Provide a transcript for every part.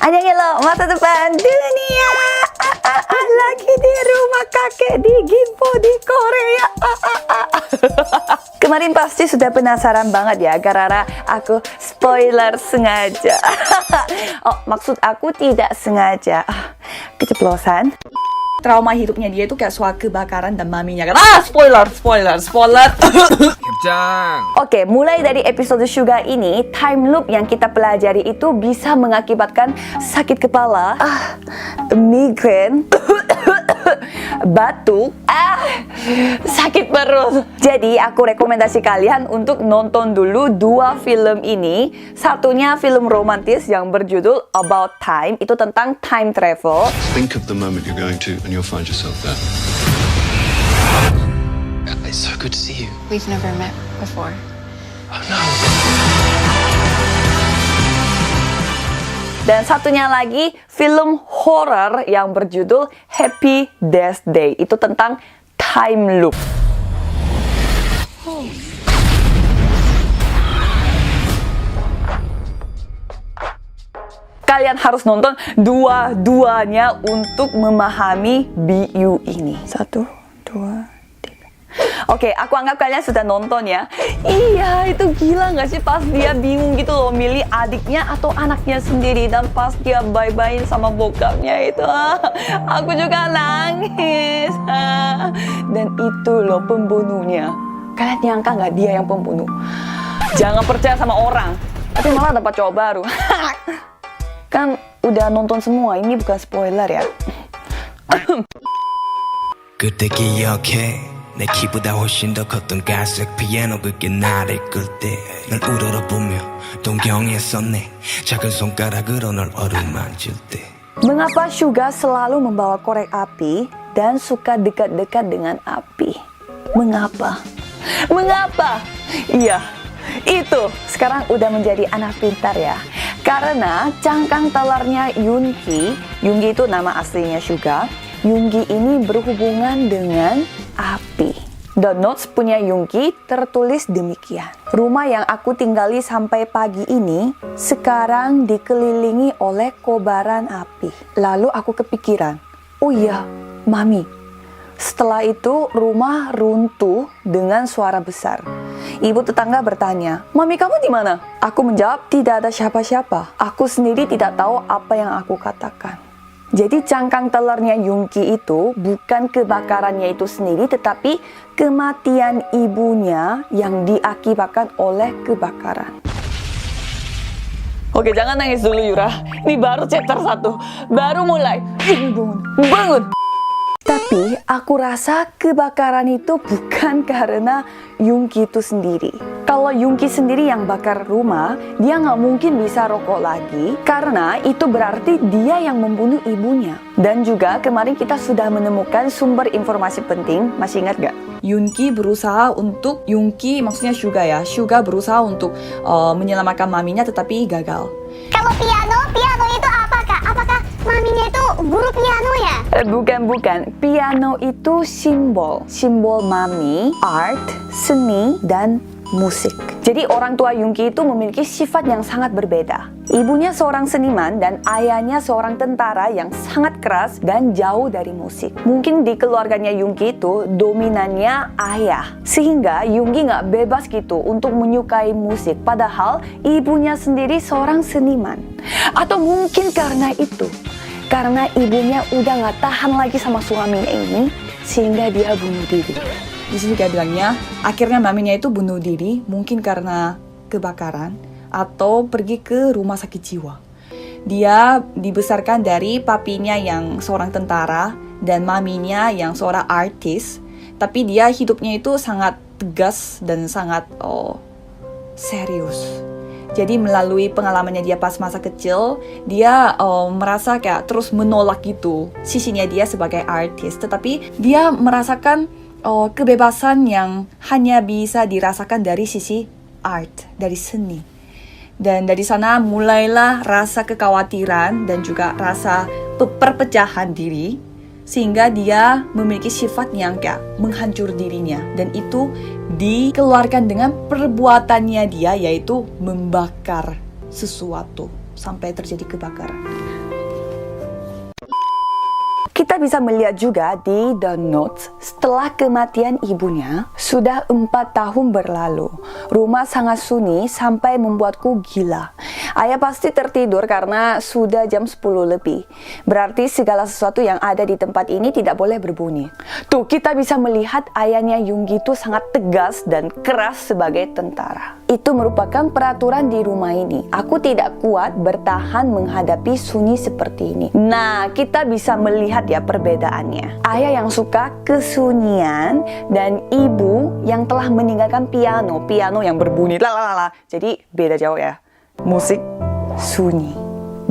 Annyeonghaseyo lo, masa depan dunia. Lagi di rumah kakek di Gimpo di Korea. Kemarin pasti sudah penasaran banget ya, gara-gara aku spoiler sengaja. Oh, maksud aku tidak sengaja. Keceplosan. Trauma hidupnya dia itu kayak soal kebakaran dan maminya kan. Spoiler. Oke, mulai dari episode Suga ini, time loop yang kita pelajari itu bisa mengakibatkan sakit kepala, migrain, batuk, sakit perut. Jadi aku rekomendasi kalian untuk nonton dulu 2 film ini. Satunya film romantis yang berjudul About Time, itu tentang time travel. Think of the moment you're going to and you'll find yourself there. It's so good to see you. We've never met before. Oh no. Dan satunya lagi film horror yang berjudul Happy Death Day. Itu tentang time loop. Kalian harus nonton dua-duanya untuk memahami BU ini. 1, 2, 3. Oke, aku anggap kalian sudah nonton ya. Iya, itu gila gak sih pas dia bingung gitu loh milih adiknya atau anaknya sendiri. Dan pas dia bye-byein sama bokapnya itu, aku juga nangis. Dan itu loh pembunuhnya. Kalian nyangka gak dia yang pembunuh? Jangan percaya sama orang, tapi malah dapat cowok baru. Kan udah nonton semua, ini bukan spoiler ya. 그때 기억해 내 키보다 훨씬 더 컸던 갈색 피아노 그게 나를 끌 때 널 우러러보며 동경했었네 작은 손가락으로 널 어루만질 때. Mengapa Suga selalu membawa korek api dan suka dekat-dekat dengan api? Mengapa? Iya, itu sekarang udah menjadi anak pintar ya. Karena cangkang telurnya Yoongi itu nama aslinya Suga. Yoongi ini berhubungan dengan api. The notes punya Yoongi tertulis demikian. Rumah yang aku tinggali sampai pagi ini sekarang dikelilingi oleh kobaran api. Lalu aku kepikiran, oh iya, Mami. Setelah itu rumah runtuh dengan suara besar. Ibu tetangga bertanya, Mami kamu di mana? Aku menjawab, tidak ada siapa-siapa. Aku sendiri tidak tahu apa yang aku katakan. Jadi cangkang telurnya Yoongi itu bukan kebakarannya itu sendiri, tetapi kematian ibunya yang diakibatkan oleh kebakaran. Oke, jangan nangis dulu Yura. Ini baru chapter 1. Baru mulai. Bangun. Tapi aku rasa kebakaran itu bukan karena Yoongi itu sendiri. Kalau Yoongi sendiri yang bakar rumah, dia nggak mungkin bisa rokok lagi karena itu berarti dia yang membunuh ibunya. Dan juga kemarin kita sudah menemukan sumber informasi penting, masih ingat gak? Yoongi berusaha untuk, maksudnya Suga ya, Suga berusaha untuk menyelamatkan maminya tetapi gagal. Kalau piano itu apa kak? Apakah maminya itu guru piano ya? Bukan. Piano itu simbol mami, art, seni, dan musik. Jadi orang tua Yoongi itu memiliki sifat yang sangat berbeda. Ibunya seorang seniman dan ayahnya seorang tentara yang sangat keras dan jauh dari musik. Mungkin di keluarganya Yoongi itu dominannya ayah, sehingga Yoongi nggak bebas gitu untuk menyukai musik. Padahal ibunya sendiri seorang seniman. Atau mungkin karena itu, karena ibunya udah nggak tahan lagi sama suaminya ini, sehingga dia bunuh diri. Di sini kayak bilangnya, akhirnya maminya itu bunuh diri, mungkin karena kebakaran atau pergi ke rumah sakit jiwa. Dia dibesarkan dari papinya yang seorang tentara dan maminya yang seorang artis, tapi dia hidupnya itu sangat tegas dan sangat serius. Jadi melalui pengalamannya dia pas masa kecil, dia merasa kayak terus menolak gitu sisinya dia sebagai artis, tetapi dia merasakan kebebasan yang hanya bisa dirasakan dari sisi art, dari seni. Dan dari sana mulailah rasa kekhawatiran dan juga rasa perpecahan diri, sehingga dia memiliki sifat yang kayak menghancur dirinya. Dan itu dikeluarkan dengan perbuatannya dia, yaitu membakar sesuatu sampai terjadi kebakaran. Kita bisa melihat juga di The Notes, setelah kematian ibunya, sudah 4 tahun berlalu. Rumah sangat sunyi sampai membuatku gila. Ayah pasti tertidur karena sudah jam 10 lebih. Berarti segala sesuatu yang ada di tempat ini tidak boleh berbunyi. Tuh, kita bisa melihat ayahnya Yoongi itu sangat tegas dan keras sebagai tentara. Itu merupakan peraturan di rumah ini. Aku tidak kuat bertahan menghadapi sunyi seperti ini. Nah, kita bisa melihat ya perbedaannya. Ayah yang suka kesunyian dan ibu yang telah meninggalkan piano yang berbunyi lalalala. Jadi beda jauh ya. Musik sunyi,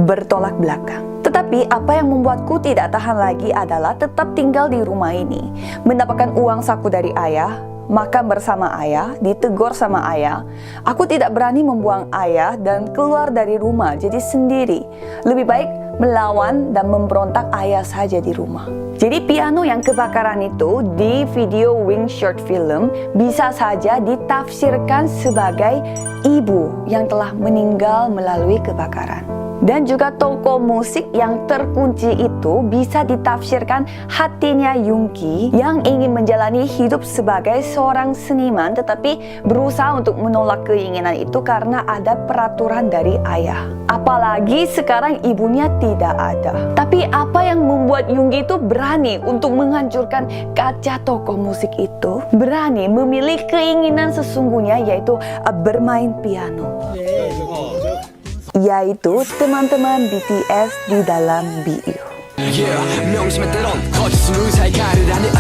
bertolak belakang. Tetapi apa yang membuatku tidak tahan lagi adalah tetap tinggal di rumah ini, mendapatkan uang saku dari ayah, makan bersama ayah, ditegur sama ayah. Aku tidak berani membuang ayah dan keluar dari rumah jadi sendiri. Lebih baik melawan dan memberontak ayah saja di rumah. Jadi piano yang kebakaran itu di video Wing short film bisa saja ditafsirkan sebagai ibu yang telah meninggal melalui kebakaran. Dan juga toko musik yang terkunci itu bisa ditafsirkan hatinya Yoongi yang ingin menjalani hidup sebagai seorang seniman tetapi berusaha untuk menolak keinginan itu karena ada peraturan dari ayah. Apalagi sekarang ibunya tidak ada. Tapi apa yang membuat Yoongi itu berani untuk menghancurkan kaca toko musik itu? Berani memilih keinginan sesungguhnya yaitu bermain piano. Yaitu teman-teman BTS di dalam BU. 명심한 때론 거짓은 의사의 가를 아니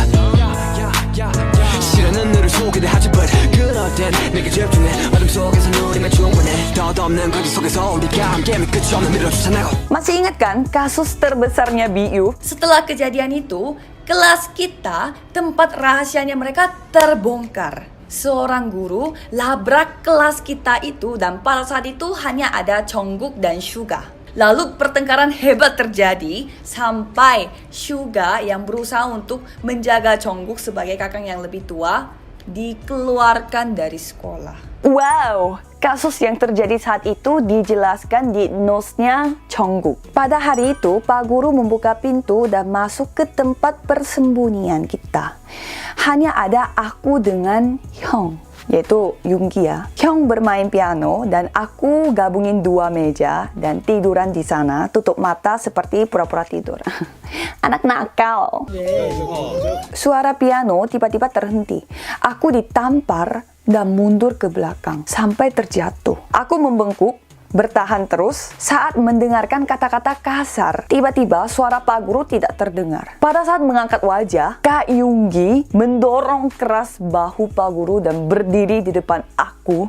실현은 너를 소개하지 but 그럴 땐 내게 집중해 어둠 속에서 누리면 충분해 덧없는 거짓 속에서 우리가 함께하면 끝이 없는 밀어주잖아. Masih ingat kan kasus terbesarnya BU? Setelah kejadian itu, kelas kita, tempat rahasianya mereka terbongkar. Seorang guru labrak kelas kita itu dan pada saat itu hanya ada Jungkook dan Suga. Lalu pertengkaran hebat terjadi sampai Suga yang berusaha untuk menjaga Jungkook sebagai kakak yang lebih tua dikeluarkan dari sekolah. Wow, kasus yang terjadi saat itu dijelaskan di notes-nya Jungkook. Pada hari itu, Pak Guru membuka pintu dan masuk ke tempat persembunyian kita. Hanya ada aku dengan Hyung, yaitu Yoongi ya. Hyung bermain piano dan aku gabungin 2 meja dan tiduran di sana, tutup mata seperti pura-pura tidur. Anak nakal. Suara piano tiba-tiba terhenti. Aku ditampar dan mundur ke belakang sampai terjatuh. Aku membengkuk, bertahan terus saat mendengarkan kata-kata kasar. Tiba-tiba suara Pak Guru tidak terdengar. Pada saat mengangkat wajah, Kak Yoongi mendorong keras bahu Pak Guru dan berdiri di depan aku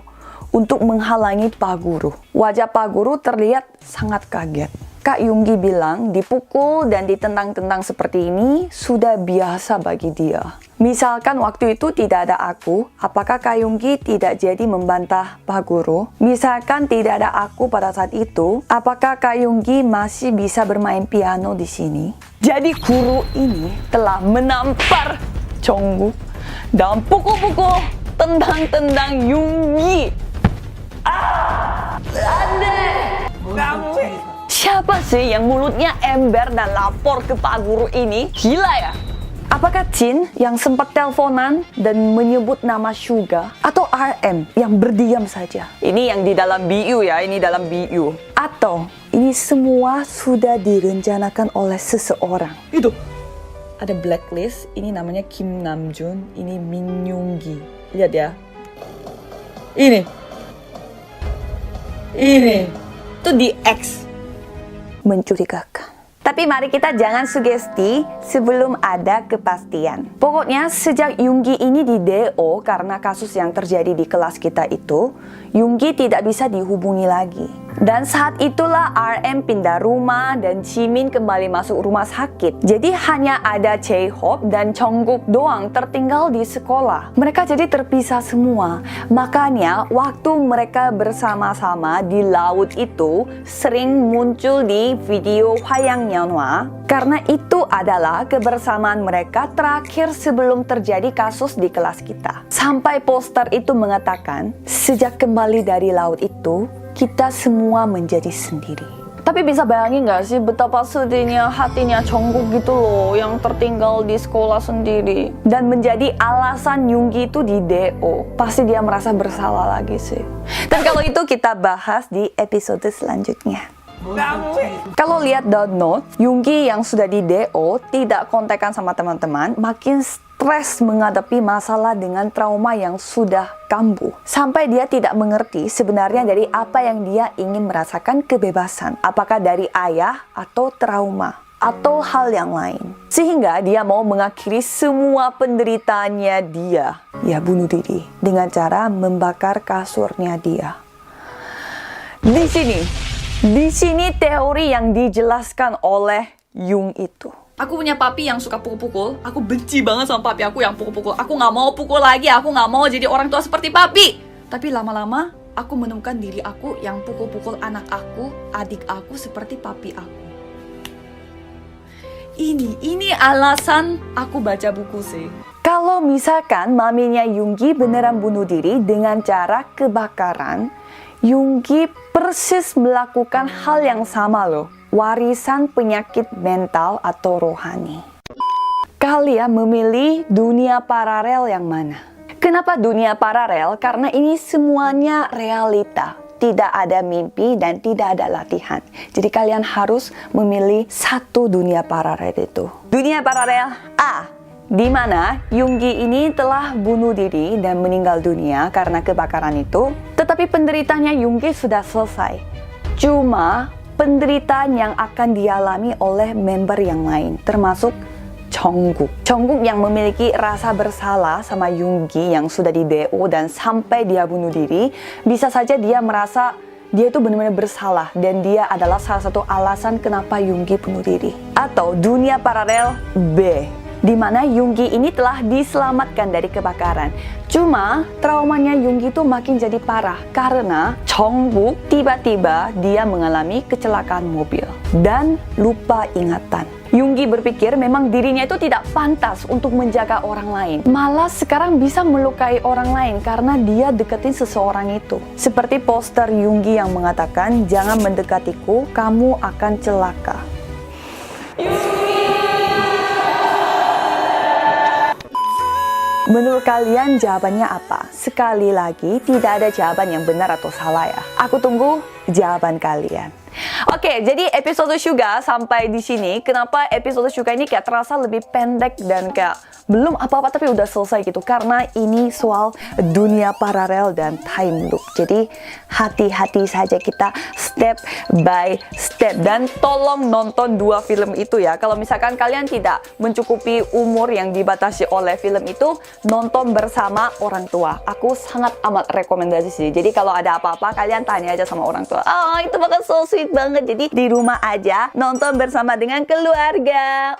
untuk menghalangi Pak Guru. Wajah Pak Guru terlihat sangat kaget. Kak Yoongi bilang dipukul dan ditendang-tendang seperti ini sudah biasa bagi dia. Misalkan waktu itu tidak ada aku, apakah Kak Yoongi tidak jadi membantah Pak Guru? Misalkan tidak ada aku pada saat itu, apakah Kak Yoongi masih bisa bermain piano di sini? Jadi guru ini telah menampar Jungkook dan pukul-pukul, tendang-tendang Yoongi. Siapa sih yang mulutnya ember dan lapor ke Pak Guru ini? Gila ya? Apakah Jin yang sempat teleponan dan menyebut nama Suga? Atau RM yang berdiam saja? Ini yang di dalam BU ya, ini dalam BU. Atau ini semua sudah direncanakan oleh seseorang? Itu ada blacklist, ini namanya Kim Namjoon, ini Min Yoongi. Lihat ya. Ini itu di X. Mencurigakan. Tapi mari kita jangan sugesti sebelum ada kepastian. Pokoknya sejak Yoongi ini di DO karena kasus yang terjadi di kelas kita itu, Yoongi tidak bisa dihubungi lagi. Dan saat itulah RM pindah rumah dan Jimin kembali masuk rumah sakit. Jadi hanya ada J-Hope dan Jungkook doang tertinggal di sekolah. Mereka jadi terpisah semua. Makanya waktu mereka bersama-sama di laut itu sering muncul di video Hwayang Yeonhwa. Karena itu adalah kebersamaan mereka terakhir sebelum terjadi kasus di kelas kita. Sampai poster itu mengatakan, sejak kembali dari laut itu, kita semua menjadi sendiri. Tapi bisa bayangin gak sih betapa sedihnya hatinya Jungkook gitu loh, yang tertinggal di sekolah sendiri. Dan menjadi alasan Yoongi itu di DO. Pasti dia merasa bersalah lagi sih. Dan kalau itu kita bahas di episode selanjutnya. Kalau lihat Death Note, Yoongi yang sudah di DO tidak kontekan sama teman-teman, makin stres menghadapi masalah dengan trauma yang sudah kambuh. Sampai dia tidak mengerti sebenarnya dari apa yang dia ingin merasakan kebebasan. Apakah dari ayah atau trauma atau hal yang lain. Sehingga dia mau mengakhiri semua penderitaannya dia. Ya bunuh diri dengan cara membakar kasurnya dia. Di sini teori yang dijelaskan oleh Jung itu. Aku punya papi yang suka pukul-pukul. Aku benci banget sama papi aku yang pukul-pukul. Aku gak mau pukul lagi. Aku gak mau jadi orang tua seperti papi. Tapi lama-lama aku menemukan diri aku yang pukul-pukul anak aku, adik aku seperti papi aku. Ini alasan aku baca buku sih. Kalau misalkan maminya Yoongi beneran bunuh diri dengan cara kebakaran, Yoongi persis melakukan hal yang sama loh. Warisan penyakit mental atau rohani. Kalian memilih dunia paralel yang mana? Kenapa dunia paralel? Karena ini semuanya realita. Tidak ada mimpi dan tidak ada latihan. Jadi kalian harus memilih satu dunia paralel itu. Dunia paralel A, di mana Yoongi ini telah bunuh diri dan meninggal dunia karena kebakaran itu. Tetapi penderitaannya Yoongi sudah selesai. Cuma penderitaan yang akan dialami oleh member yang lain, termasuk Jungkook. Jungkook yang memiliki rasa bersalah sama Yoongi yang sudah di DO dan sampai dia bunuh diri, bisa saja dia merasa dia itu benar-benar bersalah dan dia adalah salah satu alasan kenapa Yoongi bunuh diri. Atau dunia paralel B, di mana Yoongi ini telah diselamatkan dari kebakaran. Cuma traumanya Yoongi itu makin jadi parah karena Jungkook tiba-tiba dia mengalami kecelakaan mobil dan lupa ingatan. Yoongi berpikir memang dirinya itu tidak pantas untuk menjaga orang lain. Malah sekarang bisa melukai orang lain karena dia deketin seseorang itu. Seperti poster Yoongi yang mengatakan, "Jangan mendekatiku, kamu akan celaka." Menurut kalian jawabannya apa? Sekali lagi, tidak ada jawaban yang benar atau salah ya. Aku tunggu jawaban kalian. Oke, jadi episode Suga sampai di sini. Kenapa episode Suga ini kayak terasa lebih pendek dan kayak belum apa-apa tapi udah selesai gitu? Karena ini soal dunia paralel dan time loop. Jadi hati-hati saja kita step by step. Dan tolong nonton 2 film itu ya. Kalau misalkan kalian tidak mencukupi umur yang dibatasi oleh film itu, nonton bersama orang tua. Aku sangat amat rekomendasi sih. Jadi kalau ada apa-apa kalian tanya aja sama orang tua. Oh, itu bakal so sweet banget. Jadi di rumah aja nonton bersama dengan keluarga.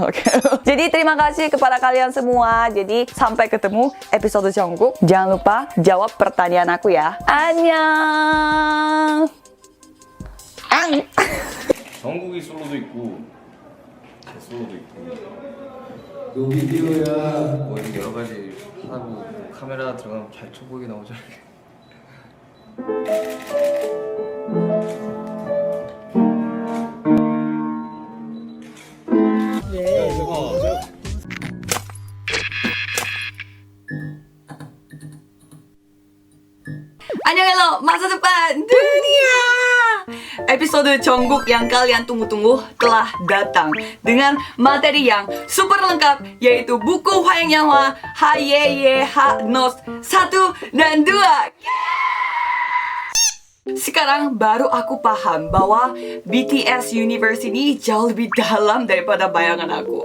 Oke. Jadi terima kasih kepada kalian semua. Jadi sampai ketemu episode Jungkook. Jangan lupa jawab pertanyaan aku ya. Annyeong. 정국이 솔로도 있고 제 솔로도 있고 요 비디오야. 뭐 이렇게 여러 가지 하고 카메라 들어가면 잘 쳐보이게 나오죠. Annyeong, masa depan dunia. Episode Jungkook yang kalian tunggu-tunggu telah datang dengan materi yang super lengkap, yaitu buku Hwayang Yanghwa HYY Nos 1 dan 2. Sekarang baru aku paham bahwa BTS Universe ini jauh lebih dalam daripada bayangan aku.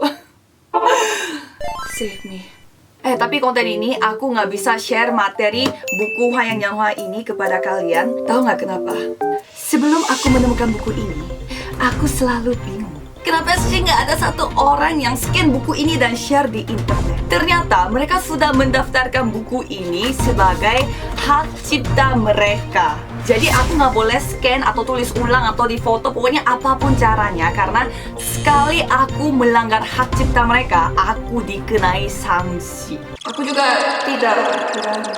Save me. Tapi konten ini aku nggak bisa share materi buku Hwayang Yanghwa ini kepada kalian. Tahu nggak kenapa? Sebelum aku menemukan buku ini, aku selalu bingung. Kenapa sih nggak ada satu orang yang scan buku ini dan share di internet? Ternyata mereka sudah mendaftarkan buku ini sebagai hak cipta mereka. Jadi aku nggak boleh scan atau tulis ulang atau difoto, pokoknya apapun caranya. Karena sekali aku melanggar hak cipta mereka, aku dikenai sanksi. Aku juga tidak berani.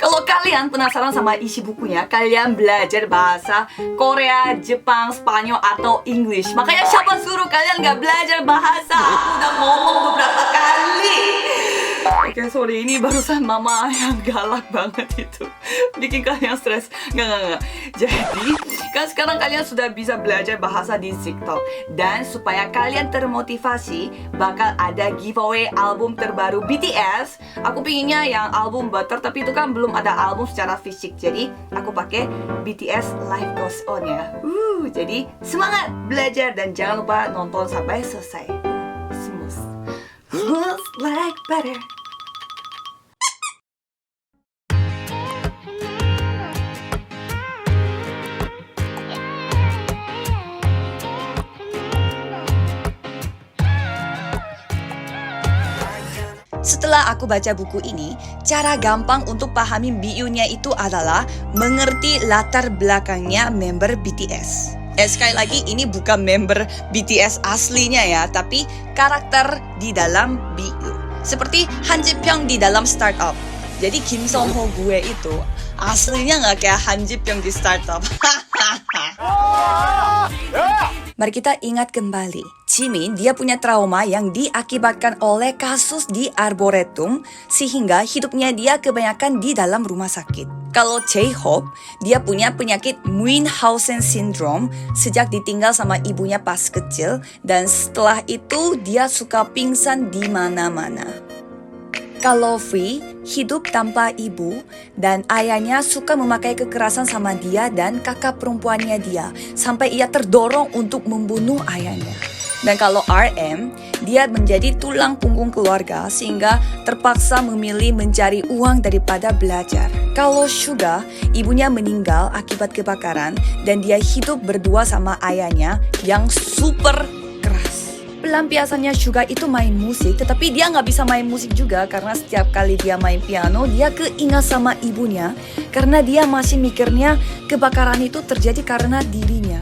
Kalau kalian penasaran sama isi bukunya, kalian belajar bahasa Korea, Jepang, Spanyol, atau English. Makanya siapa suruh kalian nggak belajar bahasa? Aku udah ngomong beberapa kali. Oke, sorry, ini barusan mama yang galak banget itu. Bikin kalian stres. Nggak. Jadi, kan sekarang kalian sudah bisa belajar bahasa di TikTok. Dan supaya kalian termotivasi, bakal ada giveaway album terbaru BTS. Aku pinginnya yang album Butter, tapi itu kan belum ada album secara fisik. Jadi, aku pakai BTS Life Goes On ya. Jadi, semangat belajar dan jangan lupa nonton sampai selesai. Smooth like butter. Setelah aku baca buku ini, cara gampang untuk pahami BU-nya itu adalah mengerti latar belakangnya member BTS. Sekali lagi, ini bukan member BTS aslinya ya, tapi karakter di dalam BU. Seperti Han Ji-pyong di dalam Startup. Jadi Kim Song-ho gue itu aslinya nggak kayak Han Ji-pyong di Startup. Mari kita ingat kembali, Jimin dia punya trauma yang diakibatkan oleh kasus di Arboretum sehingga hidupnya dia kebanyakan di dalam rumah sakit. Kalau J-Hope, dia punya penyakit Munchausen syndrome sejak ditinggal sama ibunya pas kecil dan setelah itu dia suka pingsan di mana-mana. Kalau V hidup tanpa ibu dan ayahnya suka memakai kekerasan sama dia dan kakak perempuannya dia sampai ia terdorong untuk membunuh ayahnya. Dan kalau RM, dia menjadi tulang punggung keluarga sehingga terpaksa memilih mencari uang daripada belajar. Kalau Suga, ibunya meninggal akibat kebakaran dan dia hidup berdua sama ayahnya yang super keras. Pelampiasannya Suga itu main musik, tetapi dia nggak bisa main musik juga karena setiap kali dia main piano, dia keingat sama ibunya karena dia masih mikirnya kebakaran itu terjadi karena dirinya.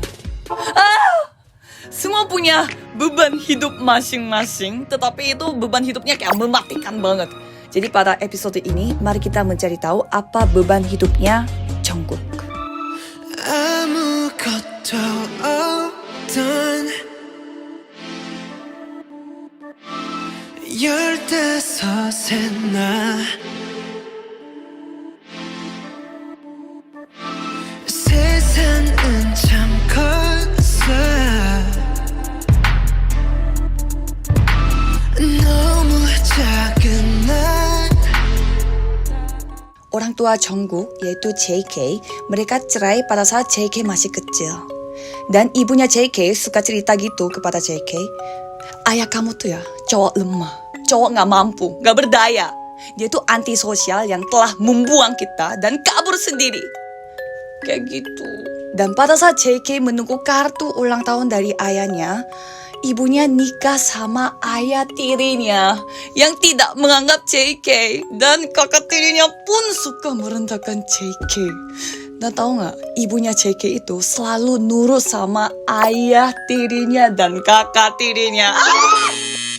Semua punya beban hidup masing-masing, tetapi itu beban hidupnya kayak mematikan banget. Jadi pada episode ini, mari kita mencari tahu apa beban hidupnya Jungkook. 아무것도 없던 15의 나 세상은 참 커서 너무 작은 날 Orang tua Jungkook yaitu JK, mereka cerai pada saat JK masih kecil. Dan ibunya JK suka cerita gitu kepada JK, ayah kamu tuh ya cowok lemah, cowok gak mampu, gak berdaya. Dia tuh antisosial yang telah membuang kita dan kabur sendiri. Kayak gitu. Dan pada saat JK menunggu kartu ulang tahun dari ayahnya, ibunya nikah sama ayah tirinya yang tidak menganggap JK. Dan kakak tirinya pun suka merendahkan JK. Dan tahu nggak, ibunya JK itu selalu nurut sama ayah tirinya dan kakak tirinya.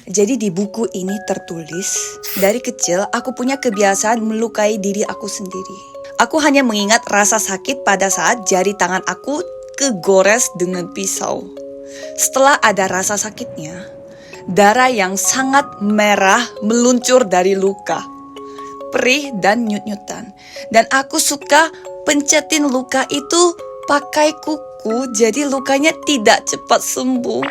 Jadi di buku ini tertulis, dari kecil aku punya kebiasaan melukai diri aku sendiri. Aku hanya mengingat rasa sakit pada saat jari tangan aku kegores dengan pisau. Setelah ada rasa sakitnya, darah yang sangat merah meluncur dari luka, perih dan nyut-nyutan. Dan aku suka pencetin luka itu pakai kuku, jadi lukanya tidak cepat sembuh.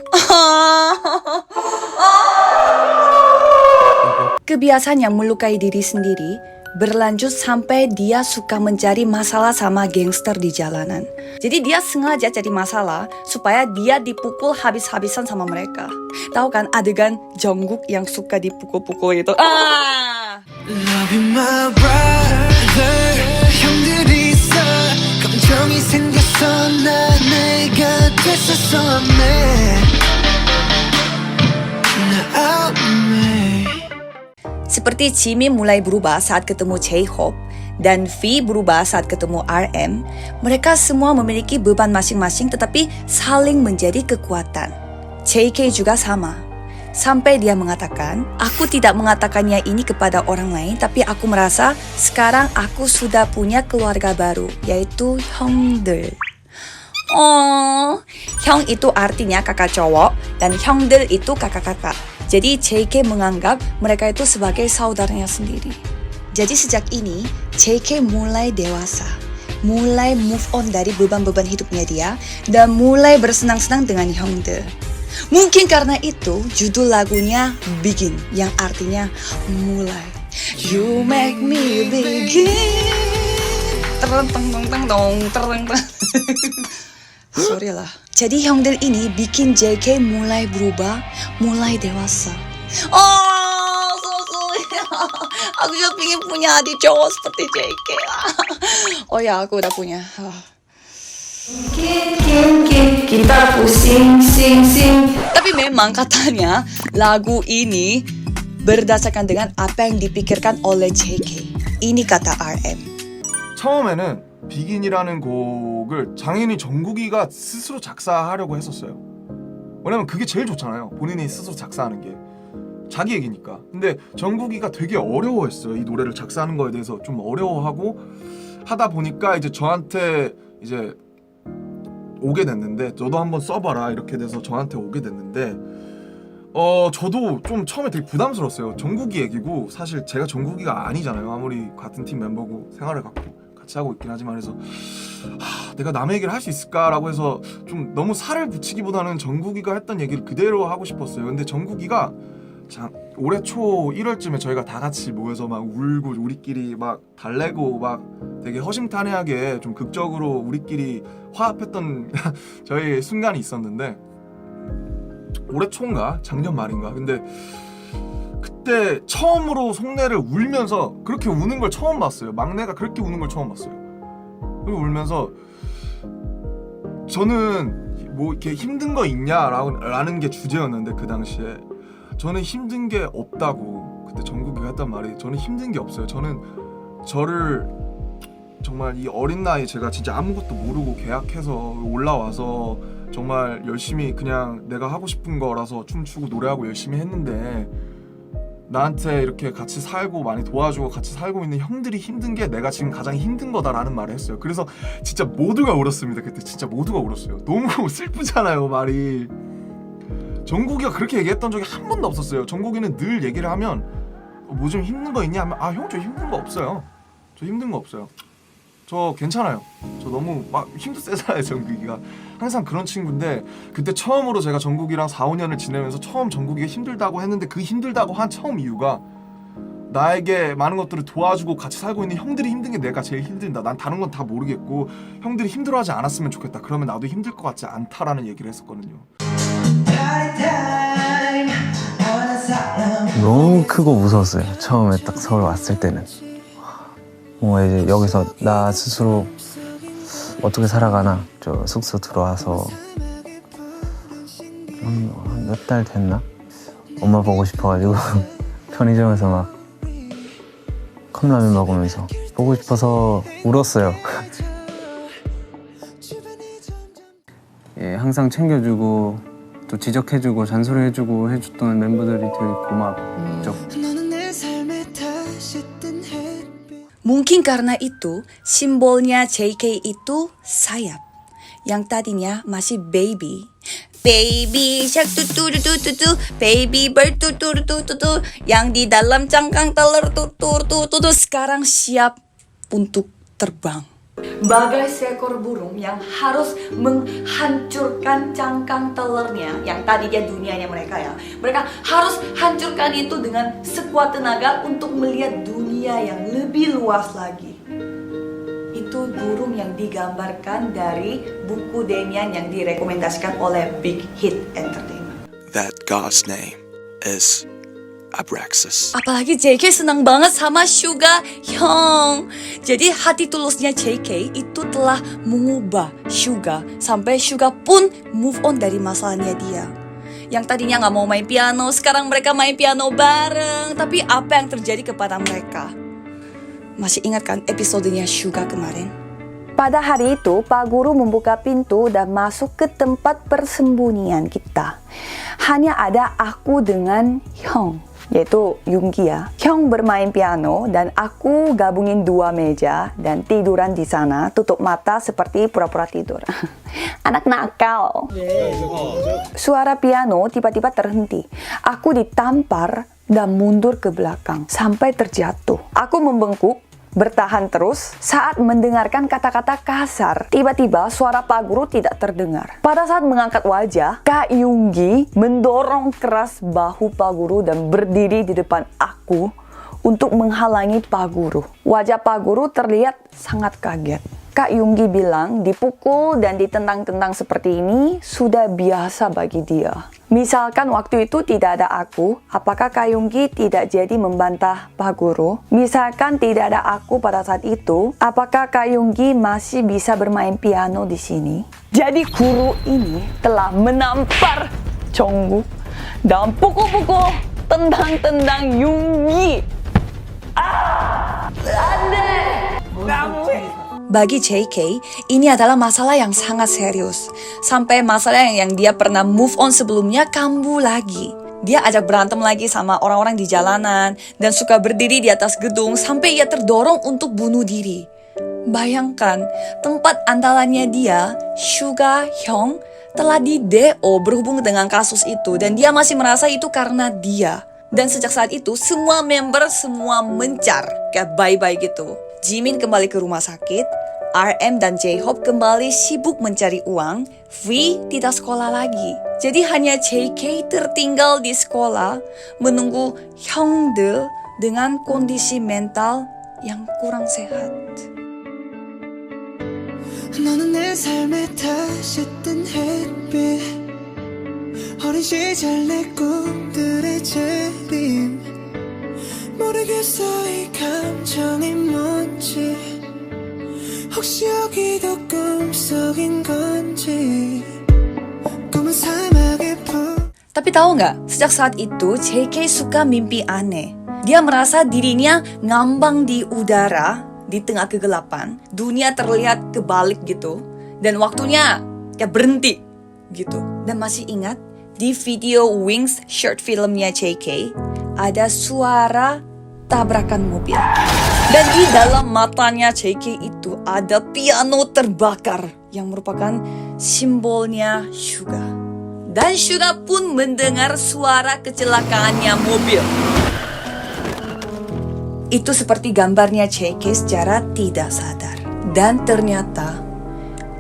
Kebiasaan yang melukai diri sendiri berlanjut sampai dia suka mencari masalah sama gangster di jalanan. Jadi dia sengaja cari masalah supaya dia dipukul habis-habisan sama mereka. Tahu kan adegan Jungkook yang suka dipukul-pukul itu? Love you my brother 형들이 있어 감정이 생겼어 나 내가 됐었어 Seperti Jimin mulai berubah saat ketemu J-Hope dan V berubah saat ketemu RM, mereka semua memiliki beban masing-masing tetapi saling menjadi kekuatan. JK juga sama. Sampai dia mengatakan, aku tidak mengatakannya ini kepada orang lain, tapi aku merasa sekarang aku sudah punya keluarga baru, yaitu 형들. Oh, 형 itu artinya kakak cowok, dan 형들 itu kakak-kakak. Jadi JK menganggap mereka itu sebagai saudaranya sendiri. Jadi sejak ini, JK mulai dewasa. Mulai move on dari beban-beban hidupnya dia, dan mulai bersenang-senang dengan 형들. Mungkin karena itu judul lagunya Begin, yang artinya mulai. You make me begin. Sorry lah. Jadi 형들 ini bikin JK mulai berubah, mulai dewasa. Oh, so sweet. Aku juga pengen punya adik cowok seperti JK. Oh ya, aku udah punya. Kita pusing, sing. Tapi memang katanya lagu ini berdasarkan dengan apa yang dipikirkan oleh JK. Ini kata RM. 처음에는 비긴이라는 곡을 장인이 정국이가 스스로 작사하려고 했었어요. 왜냐면 그게 제일 좋잖아요. 본인이 스스로 작사하는 게 자기 얘기니까. 근데 정국이가 되게 어려워했어요. 이 노래를 작사하는 거에 대해서 좀 어려워하고 하다 보니까 이제 저한테 이제 오게 됐는데, 너도 한번 써봐라 이렇게 돼서 저한테 오게 됐는데, 저도 좀 처음에 되게 부담스러웠어요. 정국이 얘기고 사실 제가 정국이가 아니잖아요. 아무리 같은 팀 멤버고 생활을 같이 하고 있긴 하지만. 그래서 내가 남의 얘기를 할 수 있을까라고 해서 좀 너무 살을 붙이기보다는 정국이가 했던 얘기를 그대로 하고 싶었어요. 근데 정국이가 올해 초 1월쯤에 저희가 다 같이 모여서 막 울고 우리끼리 막 달래고 막 되게 허심탄회하게 좀 극적으로 우리끼리 화합했던 저희 순간이 있었는데, 올해 초인가 작년 말인가. 근데 그때 처음으로 속내를 울면서, 그렇게 우는 걸 처음 봤어요. 막내가 그렇게 우는 걸 처음 봤어요. 그리고 울면서 저는 뭐 이렇게 힘든 거 있냐라는 게 주제였는데, 그 당시에 저는 힘든 게 없다고 그때 정국이가 했단 말이, 저는 힘든 게 없어요. 저는 저를 정말 이 어린 나이에 제가 진짜 아무것도 모르고 계약해서 올라와서 정말 열심히 그냥 내가 하고 싶은 거라서 춤추고 노래하고 열심히 했는데, 나한테 이렇게 같이 살고 많이 도와주고 같이 살고 있는 형들이 힘든 게 내가 지금 가장 힘든 거다라는 말을 했어요. 그래서 진짜 모두가 울었습니다. 그때 진짜 모두가 울었어요. 너무 슬프잖아요, 말이. 정국이가 그렇게 얘기했던 적이 한 번도 없었어요. 정국이는 늘 얘기를 하면 뭐 좀 힘든 거 있냐 하면, 형 저 힘든 거 없어요. 저 힘든 거 없어요. 저 괜찮아요. 저 너무 막 힘도 세잖아요, 정국이가. 항상 그런 친구인데, 그때 처음으로 제가 정국이랑 4, 5년을 지내면서 처음 정국이가 힘들다고 했는데, 그 힘들다고 한 처음 이유가 나에게 많은 것들을 도와주고 같이 살고 있는 형들이 힘든 게 내가 제일 힘들다. 난 다른 건 다 모르겠고 형들이 힘들어하지 않았으면 좋겠다. 그러면 나도 힘들 것 같지 않다라는 얘기를 했었거든요. 너무 크고 무서웠어요. 처음에 딱 서울 왔을 때는. 이제 여기서 나 스스로 어떻게 살아가나. 저 숙소 들어와서 몇 달 됐나? 엄마 보고 싶어가지고 편의점에서 막 컵라면 먹으면서 보고 싶어서 울었어요. 예, 항상 챙겨주고 또 지적해주고 잔소리해주고 해줬던 멤버들이 되게 고맙죠. Mungkin karena itu, simbolnya JK itu sayap. Yang tadinya masih baby. Baby shark tutu, baby bird tutu, yang di dalam cangkang telur tutu, sekarang siap untuk terbang. Bagai seekor burung yang harus menghancurkan cangkang telurnya, yang tadinya dunianya mereka ya. Mereka harus hancurkan itu dengan sekuat tenaga untuk melihat dunia yang lebih luas lagi. Itu burung yang digambarkan dari buku Demian yang direkomendasikan oleh Big Hit Entertainment. That God's name is Abraxas. Apalagi JK senang banget sama Suga Hyung. Jadi hati tulusnya JK itu telah mengubah Suga sampai Suga pun move on dari masalahnya dia. Yang tadinya nggak mau main piano, sekarang mereka main piano bareng. Tapi apa yang terjadi kepada mereka? Masih ingat kan episodenya Suga kemarin? Pada hari itu, Pak Guru membuka pintu dan masuk ke tempat persembunyian kita. hanya ada aku dengan Hyung, yaitu Yoongi ya. Hyung bermain piano dan aku gabungin dua meja dan tiduran di sana, tutup mata seperti pura-pura tidur. Anak nakal. Suara piano tiba-tiba terhenti. Aku ditampar dan mundur ke belakang sampai terjatuh. Aku membengkak, bertahan terus saat mendengarkan kata-kata kasar. Tiba-tiba suara Pak Guru tidak terdengar. Pada saat mengangkat wajah, Kak Yoongi mendorong keras bahu Pak Guru dan berdiri di depan aku untuk menghalangi Pak Guru. Wajah Pak Guru terlihat sangat kaget. Kak Yoongi bilang dipukul dan ditendang-tendang seperti ini sudah biasa bagi dia. Misalkan waktu itu tidak ada aku, apakah Kak Yoongi tidak jadi membantah Pak Guru? Misalkan tidak ada aku pada saat itu, apakah Kak Yoongi masih bisa bermain piano di sini? Jadi guru ini telah menampar Jungkook dan pukul-pukul, tendang-tendang Yoongi. Bagi JK, ini adalah masalah yang sangat serius. Sampai masalah yang dia pernah move on sebelumnya kambuh lagi. Dia ajak berantem lagi sama orang-orang di jalanan dan suka berdiri di atas gedung sampai ia terdorong untuk bunuh diri. Bayangkan, tempat andalannya dia, Suga Hyung, telah di DO berhubung dengan kasus itu dan dia masih merasa itu karena dia. Dan sejak saat itu, semua member semua mencar, kayak bye-bye gitu. Jimin kembali ke rumah sakit, RM dan J-Hope kembali sibuk mencari uang, V tidak sekolah lagi. Jadi hanya JK tertinggal di sekolah menunggu Hyungdeul dengan kondisi mental yang kurang sehat. 너는 내 삶에 다시 뜬 햇빛 어린 시절 내 꿈들의 재림 모르겠어 이 감정이 뭔지 혹시 여기도 꿈속인 건지 꿈은 사막의 불 Tapi tahu nggak, sejak saat itu JK suka mimpi aneh. Dia merasa dirinya ngambang di udara, di tengah kegelapan. Dunia terlihat kebalik gitu. Dan waktunya kayak berhenti gitu. Dan masih ingat, di video Wings short filmnya JK, ada suara tabrakan mobil. Dan di dalam matanya JK itu ada piano terbakar yang merupakan simbolnya Suga. Dan Suga pun mendengar suara kecelakaannya mobil. Itu seperti gambarnya JK secara tidak sadar. Dan ternyata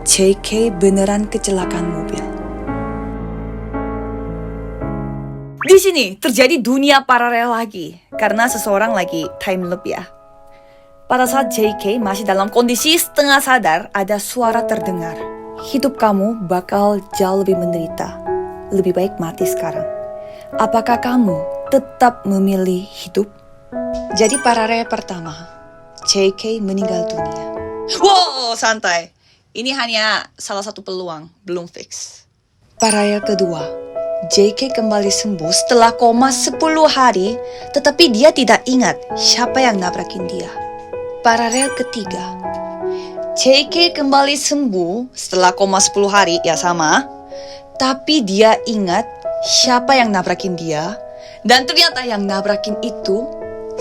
JK beneran kecelakaan mobil. Di sini terjadi dunia paralel lagi karena seseorang lagi time loop ya. Pada saat JK masih dalam kondisi setengah sadar, ada suara terdengar. Hidup kamu bakal jauh lebih menderita. Lebih baik mati sekarang. Apakah kamu tetap memilih hidup? Jadi paralel pertama, JK meninggal dunia. Wow, santai. Ini hanya salah satu peluang, belum fix. Paralel kedua, JK kembali sembuh setelah koma 10 hari, tetapi dia tidak ingat siapa yang nabrakin dia. Paralel ketiga, JK kembali sembuh setelah koma 10 hari, ya sama, tapi dia ingat siapa yang nabrakin dia, dan ternyata yang nabrakin itu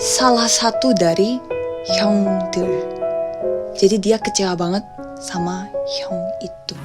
salah satu dari Hyungdeul. Jadi dia kecewa banget sama Hyung itu.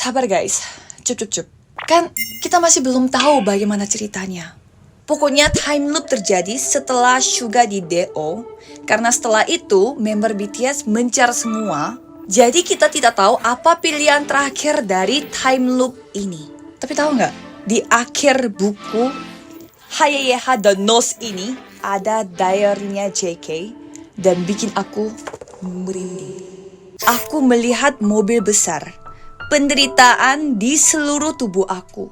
Sabar guys, cup. Kan kita masih belum tahu bagaimana ceritanya. Pokoknya time loop terjadi setelah Suga di DO. Karena setelah itu member BTS mencar semua. Jadi kita tidak tahu apa pilihan terakhir dari time loop ini. Tapi tahu nggak? Di akhir buku Hayeyeha The Nose ini ada diary-nya JK. Dan bikin aku merinding. Aku melihat mobil besar. Penderitaan di seluruh tubuh aku.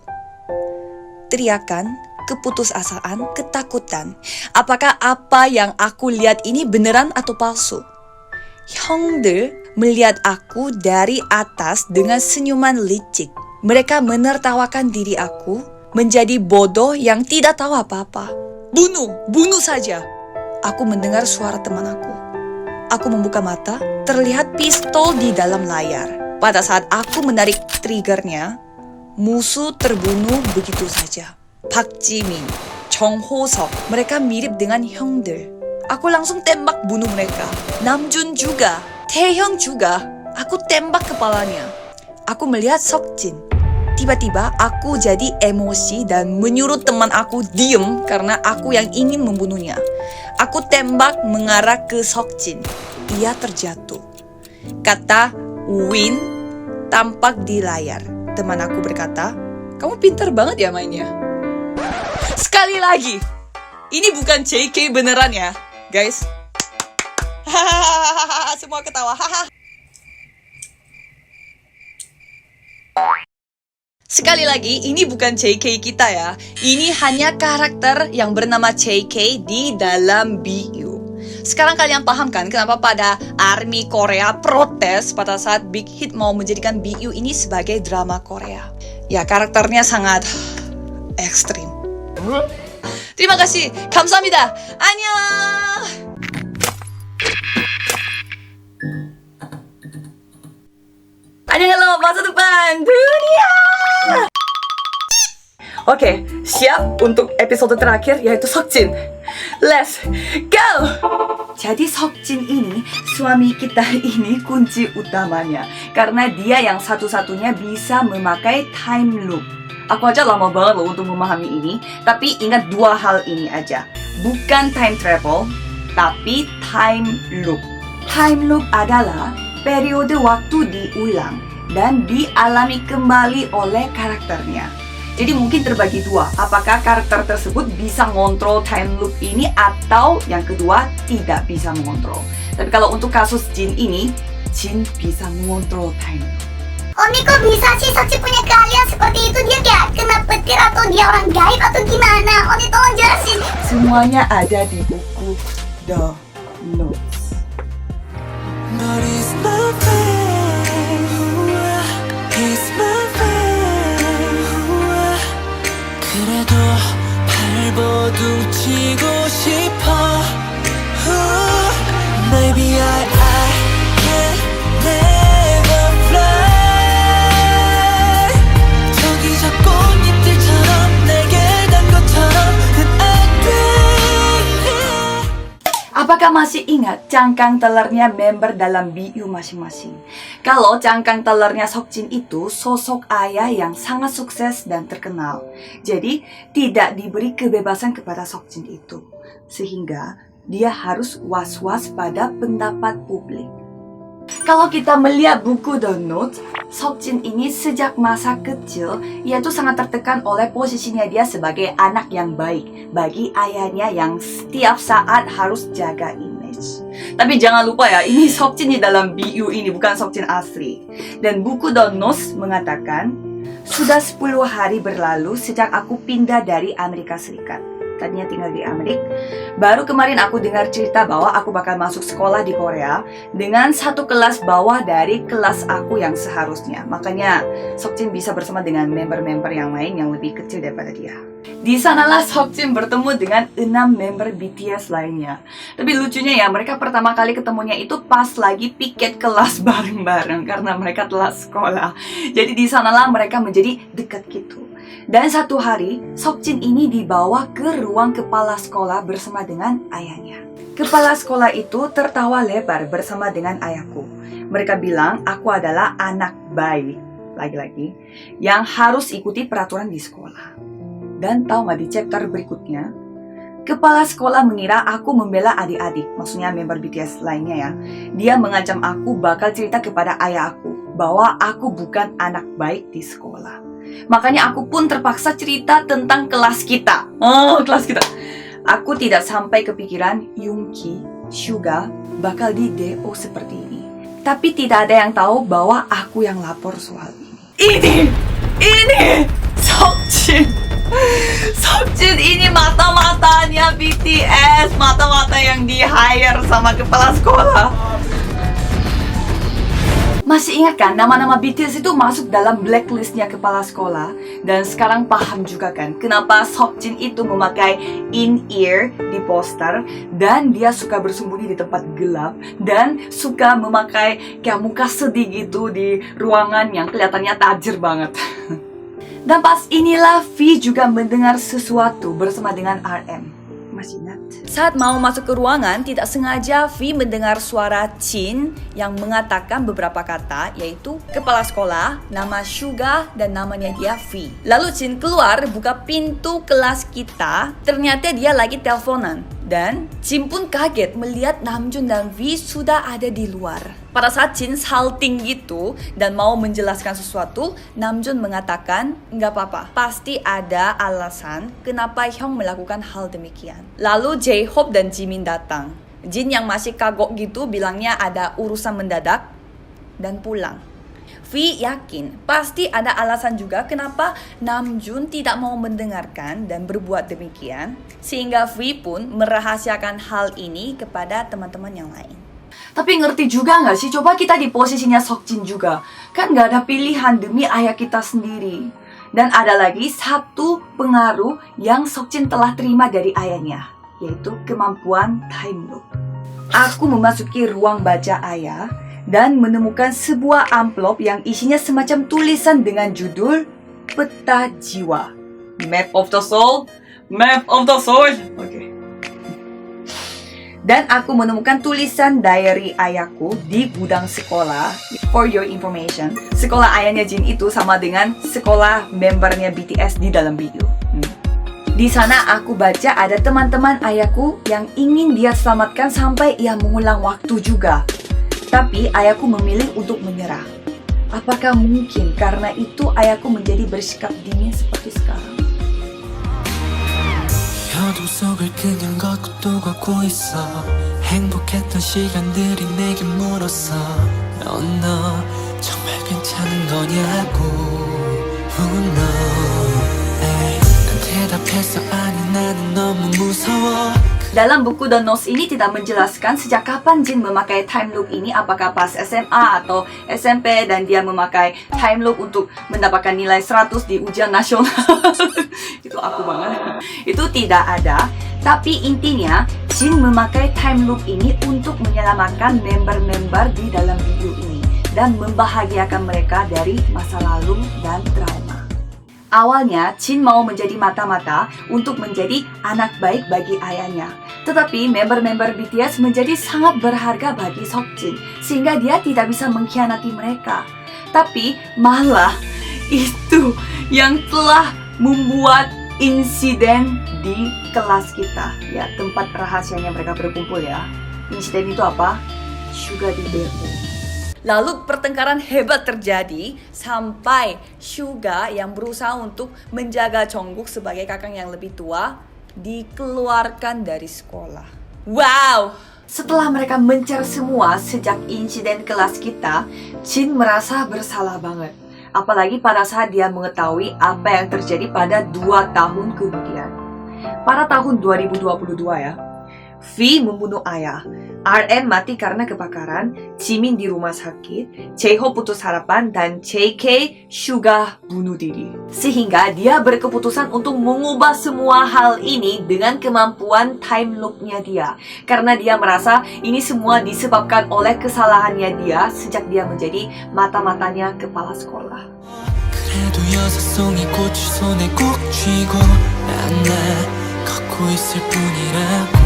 Teriakan keputusasaan, ketakutan. Apakah apa yang aku lihat ini beneran atau palsu? Hyungdae melihat aku dari atas dengan senyuman licik. Mereka menertawakan diri aku menjadi bodoh yang tidak tahu apa-apa. Bunuh saja. Aku mendengar suara teman aku. Aku membuka mata, terlihat pistol di dalam layar. Pada saat aku menarik triggernya, musuh terbunuh begitu saja. Park Ji-min, Jung Ho-seok, mereka mirip dengan Hyungdae. Aku langsung tembak bunuh mereka. Namjoon juga, Taehyung juga. Aku tembak kepalanya. Aku melihat Seokjin. Tiba-tiba aku jadi emosi dan menyuruh teman aku diem karena aku yang ingin membunuhnya. Aku tembak mengarah ke Seokjin. Ia terjatuh. Kata win tampak di layar. Teman aku berkata, "Kamu pintar banget ya mainnya." Sekali lagi, ini bukan JK beneran ya, guys. Hahaha, semua ketawa. Sekali lagi, ini bukan JK kita ya. Ini hanya karakter yang bernama JK di dalam BU. Sekarang kalian paham kan kenapa pada ARMY Korea protes pada saat Big Hit mau menjadikan BU ini sebagai drama Korea. Ya, karakternya sangat ekstrim. Terima kasih. 감사합니다. 안녕. Annyeonghaseyo, masa depan dunia. Oke, siap untuk episode terakhir yaitu Seokjin. Let's go. Jadi Seokjin ini, suami kita ini kunci utamanya karena dia yang satu-satunya bisa memakai time loop. Aku aja lama banget loh untuk memahami ini, tapi ingat dua hal ini aja. Bukan time travel, tapi time loop. Time loop adalah periode waktu diulang dan dialami kembali oleh karakternya. Jadi mungkin terbagi dua, apakah karakter tersebut bisa ngontrol time loop ini atau yang kedua tidak bisa mengontrol. Tapi kalau untuk kasus Jin ini, Jin bisa mengontrol time loop. Oni kok bisa sih Seokjin punya keahlian seperti itu? Dia kayak kena petir atau dia orang gaib atau gimana? Oni tolong jelasin. Semuanya ada di buku The Notes. But he's my friend. He's my friend. 그래도 발버둥 치고 싶어. Maybe I can never fly. 저기 저 꽃잎들처럼 내게 단 것처럼 Apakah masih ingat cangkang telurnya member dalam BU masing-masing? Kalau cangkang telurnya Seokjin itu sosok ayah yang sangat sukses dan terkenal. Jadi tidak diberi kebebasan kepada Seokjin itu. Sehingga dia harus was-was pada pendapat publik. Kalau kita melihat buku The Notes, Seokjin ini sejak masa kecil, ia tuh sangat tertekan oleh posisinya dia sebagai anak yang baik bagi ayahnya yang setiap saat harus jaga image. Tapi jangan lupa ya, ini Seokjin di dalam BU ini, bukan Seokjin asli. Dan buku The Notes mengatakan, sudah 10 hari berlalu sejak aku pindah dari Amerika Serikat. Tadinya tinggal di Amerika. Baru kemarin aku dengar cerita bahwa aku bakal masuk sekolah di Korea dengan satu kelas bawah dari kelas aku yang seharusnya. Makanya Seokjin bisa bersama dengan member-member yang lain yang lebih kecil daripada dia. Di sanalah Seokjin bertemu dengan 6 member BTS lainnya. Tapi lucunya ya, mereka pertama kali ketemunya itu pas lagi piket kelas bareng-bareng karena mereka telah sekolah. Jadi di sanalah mereka menjadi dekat gitu. Dan satu hari, Seokjin ini dibawa ke ruang kepala sekolah bersama dengan ayahnya. Kepala sekolah itu tertawa lebar bersama dengan ayahku. Mereka bilang aku adalah anak baik, lagi-lagi, yang harus ikuti peraturan di sekolah. Dan tahu nggak di chapter berikutnya, kepala sekolah mengira aku membela adik-adik, maksudnya member BTS lainnya ya. Dia mengancam aku bakal cerita kepada ayah aku bahwa aku bukan anak baik di sekolah. Makanya aku pun terpaksa cerita tentang kelas kita. Oh, kelas kita. Aku tidak sampai kepikiran Yoongi, Suga bakal di DO seperti ini. Tapi tidak ada yang tahu bahwa aku yang lapor soal ini. Ini Seokjin. Seokjin ini mata-matanya BTS, mata-mata yang di-hire sama kepala sekolah. Masih ingat kan nama-nama BTS itu masuk dalam blacklistnya kepala sekolah? Dan sekarang paham juga kan kenapa Seokjin itu memakai in-ear di poster, dan dia suka bersembunyi di tempat gelap, dan suka memakai kayak muka sedih gitu di ruangan yang kelihatannya tajir banget. Dan pas inilah V juga mendengar sesuatu bersama dengan RM. Masih ingat? Saat mau masuk ke ruangan, tidak sengaja V mendengar suara Jin yang mengatakan beberapa kata, yaitu kepala sekolah, nama Suga, dan namanya dia V. Lalu Jin keluar, buka pintu kelas kita, ternyata dia lagi teleponan. Dan Jin pun kaget melihat Namjoon dan V sudah ada di luar. Pada saat Jin salting gitu dan mau menjelaskan sesuatu, Namjoon mengatakan, nggak apa-apa, pasti ada alasan kenapa Hyung melakukan hal demikian. Lalu J-Hope dan Jimin datang. Jin yang masih kagok gitu bilangnya ada urusan mendadak dan pulang. V yakin pasti ada alasan juga kenapa Namjoon tidak mau mendengarkan dan berbuat demikian, sehingga V pun merahasiakan hal ini kepada teman-teman yang lain. Tapi ngerti juga nggak sih? Coba kita di posisinya Seokjin juga. Kan nggak ada pilihan demi ayah kita sendiri. Dan ada lagi satu pengaruh yang Seokjin telah terima dari ayahnya, yaitu kemampuan time loop. Aku memasuki ruang baca ayah dan menemukan sebuah amplop yang isinya semacam tulisan dengan judul Peta Jiwa. Map of the Soul. Map of the Soul. Oke. Dan aku menemukan tulisan diary ayahku di gudang sekolah. For your information, sekolah ayahnya Jin itu sama dengan sekolah membernya BTS di dalam BU. Di sana aku baca ada teman-teman ayahku yang ingin dia selamatkan sampai ia mengulang waktu juga. Tapi ayahku memilih untuk menyerah. Apakah mungkin karena itu ayahku menjadi bersikap dingin seperti sekarang? 어둠 속을 그냥 걷고 또 걷고 있어 행복했던 시간들이 내게 물었어 너 정말 괜찮은 거냐고 no 난 대답했어 아니 나는 너무 무서워. Dalam buku The Notes ini tidak menjelaskan sejak kapan Jin memakai time loop ini, apakah pas SMA atau SMP dan dia memakai time loop untuk mendapatkan nilai 100 di ujian nasional. Itu aku banget. Itu tidak ada, tapi intinya Jin memakai time loop ini untuk menyelamatkan member-member di dalam video ini dan membahagiakan mereka dari masa lalu dan trauma. Awalnya, Jin mau menjadi mata-mata untuk menjadi anak baik bagi ayahnya. Tetapi member-member BTS menjadi sangat berharga bagi Seokjin, sehingga dia tidak bisa mengkhianati mereka. Tapi malah itu yang telah membuat insiden di kelas kita. Ya, tempat rahasianya mereka berkumpul ya. Insiden itu apa? Suga di DO. Lalu pertengkaran hebat terjadi sampai Suga yang berusaha untuk menjaga Jungkook sebagai kakak yang lebih tua dikeluarkan dari sekolah. Wow! Setelah mereka mencar semua sejak insiden kelas kita, Jin merasa bersalah banget. Apalagi pada saat dia mengetahui apa yang terjadi pada 2 tahun kemudian. Pada tahun 2022 ya, V membunuh ayah, RM mati karena kebakaran, Jimin di rumah sakit, J-Hope putus harapan, dan JK Suga bunuh diri. Sehingga dia berkeputusan untuk mengubah semua hal ini dengan kemampuan time loop-nya dia. Karena dia merasa ini semua disebabkan oleh kesalahannya dia sejak dia menjadi mata-matanya kepala sekolah. 그래도 여섯 송이 꽃을 손에 꼭 쥐고 난 걷고 있을 뿐이라고.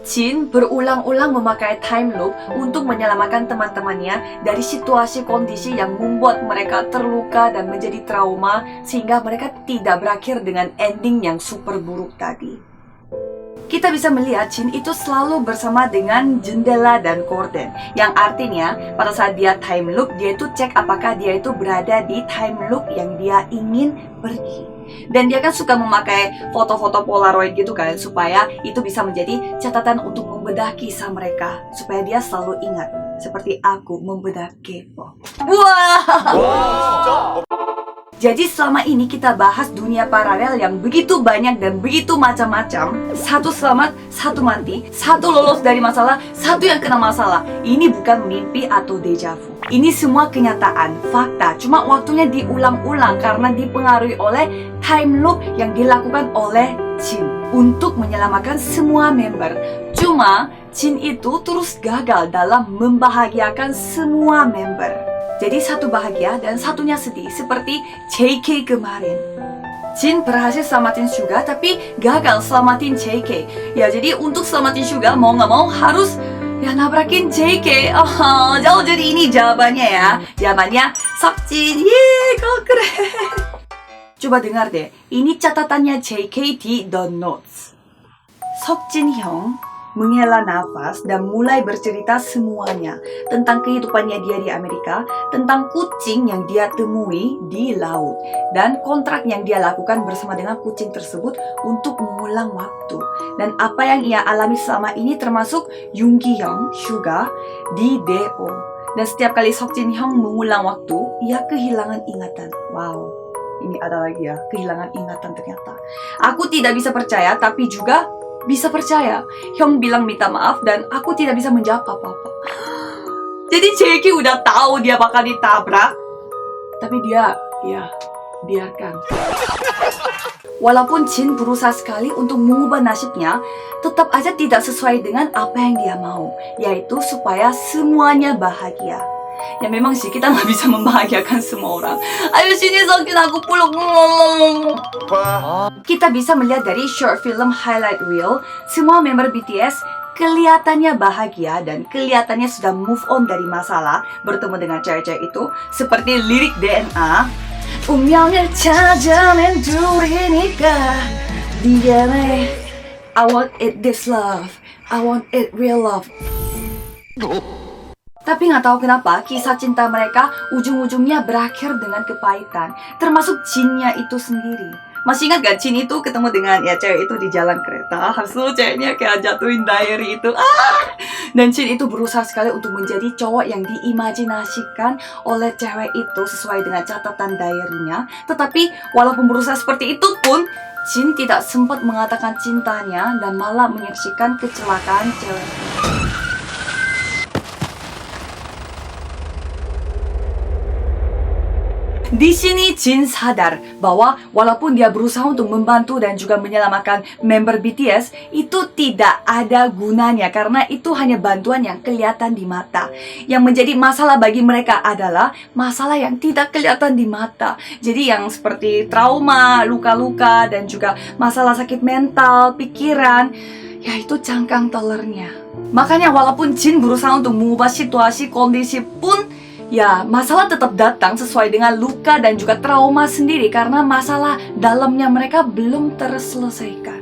Jin berulang-ulang memakai time loop untuk menyelamatkan teman-temannya dari situasi kondisi yang membuat mereka terluka dan menjadi trauma, sehingga mereka tidak berakhir dengan ending yang super buruk tadi. Kita bisa melihat Jin itu selalu bersama dengan jendela dan gorden, yang artinya pada saat dia time loop, dia itu cek apakah dia itu berada di time loop yang dia ingin pergi. Dan dia kan suka memakai foto-foto polaroid gitu kan, supaya itu bisa menjadi catatan untuk membedah kisah mereka, supaya dia selalu ingat, seperti aku membedah K-pop. Wah! Jadi selama ini kita bahas dunia paralel yang begitu banyak dan begitu macam-macam. Satu selamat, satu mati, satu lolos dari masalah, satu yang kena masalah. Ini bukan mimpi atau deja vu. Ini semua kenyataan, fakta. Cuma waktunya diulang-ulang karena dipengaruhi oleh time loop yang dilakukan oleh Jin untuk menyelamatkan semua member. Cuma Jin itu terus gagal dalam membahagiakan semua member. Jadi satu bahagia dan satunya sedih, seperti JK kemarin. Jin berhasil selamatin Suga tapi gagal selamatin JK. Ya jadi untuk selamatin Suga mau nggak mau harus ya nabrakin JK. Oh, jadi ini jawabannya ya. Jawabannya Seokjin. Yeay, kau keren. Coba dengar deh, ini catatannya JK di The Notes. Seokjin Hyung menghela nafas dan mulai bercerita semuanya tentang kehidupannya dia di Amerika, tentang kucing yang dia temui di laut, dan kontrak yang dia lakukan bersama dengan kucing tersebut untuk mengulang waktu, dan apa yang ia alami selama ini termasuk Yoon Gi-hyung, Suga, di DO. Dan setiap kali Seokjin Hyung mengulang waktu, ia kehilangan ingatan. Wow, ini ada lagi ya, kehilangan ingatan ternyata. Aku tidak bisa percaya, tapi juga bisa percaya. Hyung bilang minta maaf dan aku tidak bisa menjawab apa-apa. Jadi JK udah tahu dia bakal ditabrak, tapi dia, ya, biarkan. Walaupun Jin berusaha sekali untuk mengubah nasibnya, tetap aja tidak sesuai dengan apa yang dia mau, yaitu supaya semuanya bahagia. Ya memang sih kita nggak bisa membahagiakan semua orang. Ayo sini Seokjin, aku peluk. Kita bisa melihat dari short film highlight reel, semua member BTS kelihatannya bahagia dan kelihatannya sudah move on dari masalah bertemu dengan cewek-cewek itu, seperti lirik DNA. 운명을 찾아낸 둘이니까 미안해. I want it this love, I want it real love. Tapi nggak tahu kenapa kisah cinta mereka ujung-ujungnya berakhir dengan kepahitan, termasuk Jinnya itu sendiri. Masih ingat gak Jin itu ketemu dengan ya cewek itu di jalan kereta, hasil ceweknya kayak jatuhin diary itu. Dan Jin itu berusaha sekali untuk menjadi cowok yang diimajinasikan oleh cewek itu sesuai dengan catatan diary-nya. Tetapi walaupun berusaha seperti itu pun, Jin tidak sempat mengatakan cintanya dan malah menyaksikan kecelakaan cewek. Di sini Jin sadar bahwa walaupun dia berusaha untuk membantu dan juga menyelamatkan member BTS, itu tidak ada gunanya karena itu hanya bantuan yang kelihatan di mata. Yang menjadi masalah bagi mereka adalah masalah yang tidak kelihatan di mata. Jadi yang seperti trauma, luka-luka, dan juga masalah sakit mental, pikiran, yaitu cangkang telurnya. Makanya walaupun Jin berusaha untuk mengubah situasi kondisi pun, ya, masalah tetap datang sesuai dengan luka dan juga trauma sendiri karena masalah dalamnya mereka belum terselesaikan.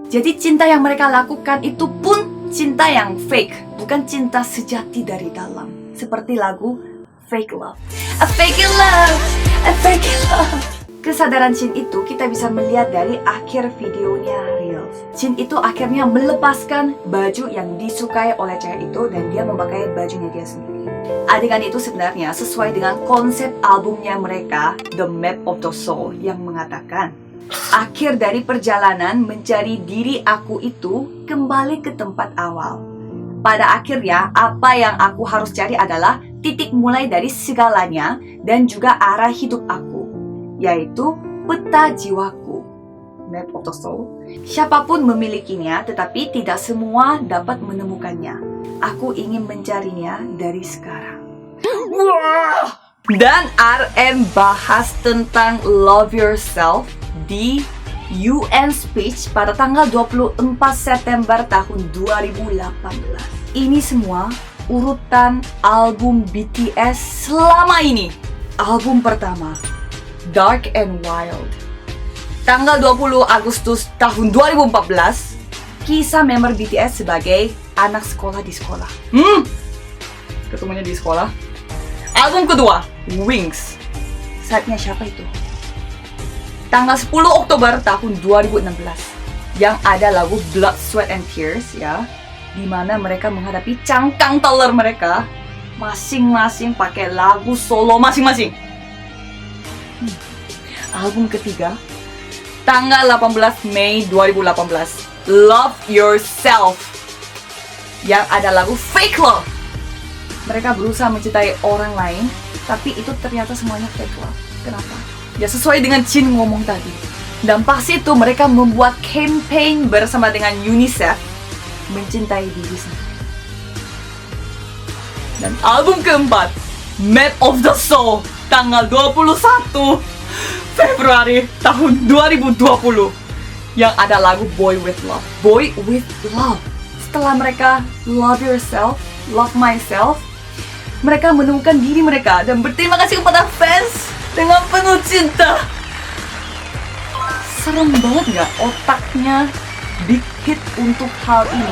Jadi cinta yang mereka lakukan itu pun cinta yang fake, bukan cinta sejati dari dalam. Seperti lagu Fake Love. A fake love, a fake love. Kesadaran Jin itu kita bisa melihat dari akhir videonya Reels. Jin itu akhirnya melepaskan baju yang disukai oleh cewek itu dan dia memakai bajunya dia sendiri. Adegan itu sebenarnya sesuai dengan konsep albumnya mereka, The Map of the Soul, yang mengatakan akhir dari perjalanan mencari diri aku itu kembali ke tempat awal. Pada akhirnya, apa yang aku harus cari adalah titik mulai dari segalanya dan juga arah hidup aku, yaitu peta jiwaku, Map of the Soul. Siapapun memilikinya, tetapi tidak semua dapat menemukannya. Aku ingin mencarinya dari sekarang. Dan RM bahas tentang Love Yourself di UN Speech pada tanggal 24 September tahun 2018. Ini semua urutan album BTS selama ini. Album pertama, Dark and Wild. Tanggal 20 Agustus tahun 2014, kisah member BTS sebagai anak sekolah di sekolah. Ketemunya di sekolah. Album kedua, Wings. Saatnya siapa itu? Tanggal 10 Oktober tahun 2016, yang ada lagu Blood, Sweat and Tears, ya, di mana mereka menghadapi cangkang telur mereka masing-masing pakai lagu solo masing-masing. album ketiga, tanggal 18 Mei 2018, Love Yourself, yang ada lagu Fake Love. Mereka berusaha mencintai orang lain, tapi itu ternyata semuanya fake love. Kenapa? Ya sesuai dengan Jin ngomong tadi. Dan pas itu mereka membuat campaign bersama dengan UNICEF mencintai diri sendiri. Dan album keempat, Map of the Soul, tanggal 21 Februari tahun 2020, yang ada lagu Boy With Love. Boy With Love. Setelah mereka love yourself, love myself, mereka menemukan diri mereka dan berterima kasih kepada fans dengan penuh cinta. Serem banget gak otaknya Big Hit untuk hal ini?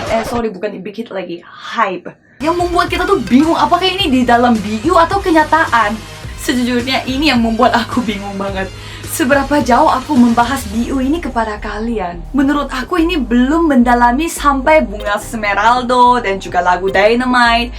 Bukan Big Hit lagi, Hype. Yang membuat kita tuh bingung apakah ini di dalam BU atau kenyataan. Sejujurnya ini yang membuat aku bingung banget. Seberapa jauh aku membahas BU ini kepada kalian? Menurut aku ini belum mendalami sampai Bunga Smeraldo dan juga lagu Dynamite.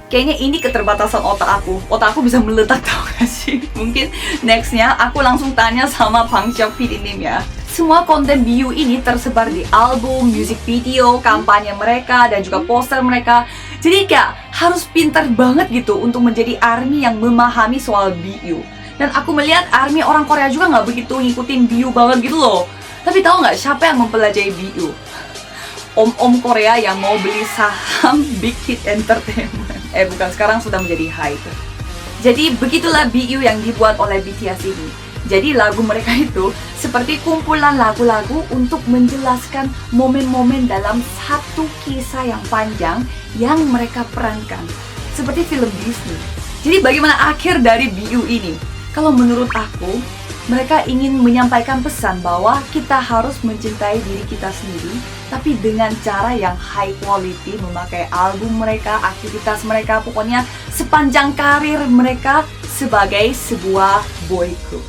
Kayaknya ini keterbatasan otak aku. Otak aku bisa meledak, tau gak sih? Mungkin nextnya aku langsung tanya sama Bang Xiaopi Nim ya. Semua konten BU ini tersebar di album, music video, kampanye mereka, dan juga poster mereka. Jadi kayak harus pintar banget gitu untuk menjadi ARMY yang memahami soal BU. Dan aku melihat ARMY orang Korea juga nggak begitu ngikutin BU banget gitu loh. Tapi tahu nggak siapa yang mempelajari BU? Om-om Korea yang mau beli saham Big Hit Entertainment. Bukan, sekarang sudah menjadi Hype. Jadi begitulah BU yang dibuat oleh BTS ini. Jadi lagu mereka itu seperti kumpulan lagu-lagu untuk menjelaskan momen-momen dalam satu kisah yang panjang yang mereka perankan. Seperti film Disney. Jadi bagaimana akhir dari BU ini? Kalau menurut aku, mereka ingin menyampaikan pesan bahwa kita harus mencintai diri kita sendiri, tapi dengan cara yang high quality, memakai album mereka, aktivitas mereka, pokoknya sepanjang karir mereka sebagai sebuah boy group.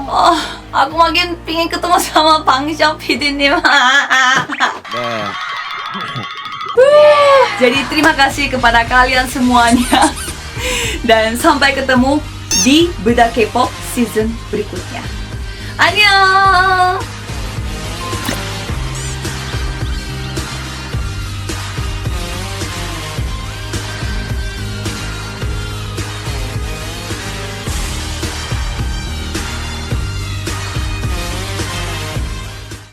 Oh, aku makin pingin ketemu sama Bang Xiaopi Nim. Jadi terima kasih kepada kalian semuanya. Dan sampai ketemu di Bedah K-pop season berikutnya. Annyeong!